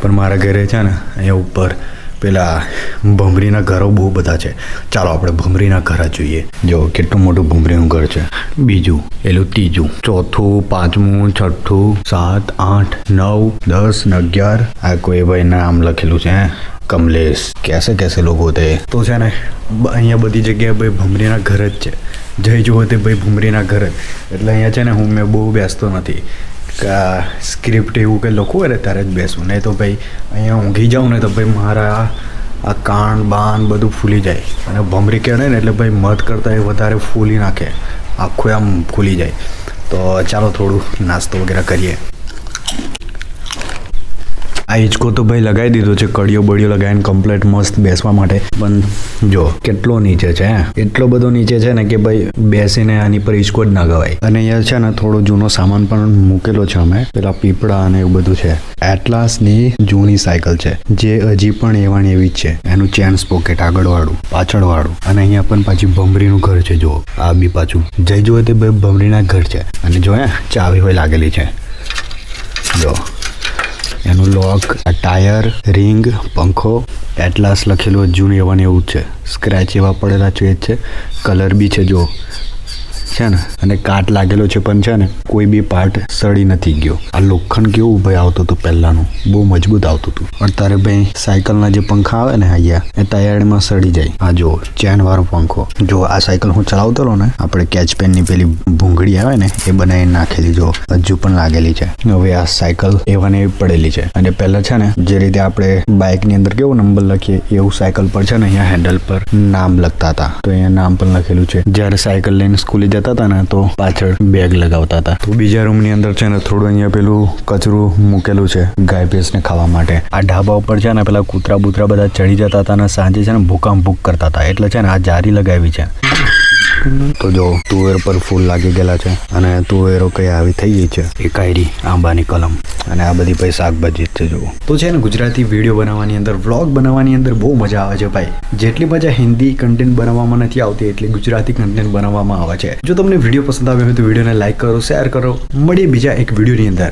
પણ મારા ઘરે છે ને અહીંયા ઉપર પેલા ભમરીના ઘરો બહુ બધા છે. ચાલો આપણે ભમરીના ઘર જોઈએ. જો કેટલું મોટું ભમરીનું ઘર છે. બીજું, એલું ત્રીજું, ચોથું, પાંચમું, છઠ્ઠું, 7, 8, 9, 10 ને 11. આ કોઈ ભાઈ નામ લખેલું છે, કમલેશ. કેસે લોકો તે તો છે ને અહીંયા બધી જગ્યાએ ભાઈ ભમરીના ઘર જ છે. જઈ જુઓ તે ભાઈ ભમરીના ઘર જ. એટલે અહીંયા છે ને મેં બહુ બેસતો નથી. સ્ક્રિપ્ટ એવું કંઈ લખવું હોય ને ત્યારે જ બેસું, નહીં તો ભાઈ અહીંયા ઊંઘી જાઉં ને તો ભાઈ મારા આ કાન બાન બધું ફૂલી જાય. અને ભમરી કહેવાય ને એટલે ભાઈ મધ કરતાં એ વધારે ફૂલી નાખે, આખું આમ ફૂલી જાય. તો ચાલો થોડું નાસ્તો વગેરે કરીએ. આ હિંચકો તો ભાઈ લગાવી દીધો છે, કડીઓ બડીઓ લગાવીને કમ્પ્લેટ મસ્ત બેસવા માટે. પણ જો કેટલો નીચે છે, એટલો બધો નીચે છે ને કે ભાઈ બેસીને આની પર હિંચકો જ ના ગવાય. અને અહીંયા છે ને થોડો જૂનો સામાન પણ મૂકેલો છે અમે, પેલા પીપળા અને એવું બધું છે. એટલાસની જૂની સાયકલ છે જે હજી પણ એવાને એવી જ છે. એનું ચેન સ્પોકેટ આગળવાળું પાછળવાળું. અને અહીંયા પણ પાછી ભમરીનું ઘર છે. જો આ બી પાછું જઈ જુઓ તે ભાઈ ભમરીના ઘર છે. અને જો ચાવી હોય લાગેલી છે. જો એનું લોક, આ ટાયર, રિંગ, પંખો, એટલાસ લખેલું જૂનું એવાને એવું જ છે. સ્ક્રેચ એવા પડેલા છે જ છે. કલર બી છે જો છે ને. અને કાટ લાગેલો છે પણ છે ને કોઈ બી પાર્ટ સડી નથી ગયો. આ લોખંડ કેવું ભાઈ આવતું હતું પહેલાનું, બહુ મજબૂત આવતું હતું. પણ તારે ભાઈ સાયકલના જે પંખા આવે ને અહીંયા એ ટાયરમાં સડી જાય. આ જો ચેન વાળો પંખો. જો આ સાયકલ હું ચલાવતો રહો ને, આપણે કેચ પેનની પેલી ભૂંગળી આવે ને એ બનાવીને નાખેલી જો હજુ પણ લાગેલી છે. હવે આ સાયકલ એવાને એવી પડેલી છે. અને પહેલા છે ને જે રીતે આપણે બાઇકની અંદર કેવો નંબર લખીએ એવું સાયકલ પર છે ને અહીંયા હેન્ડલ પર નામ લખતા હતા. તો અહીંયા નામ પણ લખેલું છે. જ્યારે સાયકલ લઈને સ્કૂલે જતા હતા ને તો પાછળ બેગ લગાવતા હતા. તો બીજા રૂમની અંદર છે ને થોડું અહીંયા પેલું કચરું મૂકેલું છે ગાય ભેંસને ખાવા માટે. આ ઢાબા ઉપર છે ને પેલા કૂતરા બૂતરા બધા ચડી જતા હતા અને સાંજે છે ને ભૂક કરતા હતા. એટલે છે ને આ જારી લગાવી છે. તો જો તુવેર પર ફૂલ લાગી ગયેલા છે. અને તુવેરો કઈ આવી થઈ ગઈ છે. એ કાયરી આંબાની કલમ. અને આ બધી ભાઈ શાકભાજી જ છે. જો તો છે ને ગુજરાતી વિડીયો બનાવવાની અંદર, વ્લોગ બનાવવાની અંદર બહુ મજા આવે છે ભાઈ. જેટલી મજા હિન્દી કન્ટેન્ટ બનાવવામાં નથી આવતી એટલી ગુજરાતી કન્ટેન્ટ બનાવવામાં આવે છે. જો તમને વિડીયો પસંદ આવ્યો હોય તો વિડીયોને લાઈક કરો, શેર કરો. મળીએ બીજા એક વિડીયોની અંદર.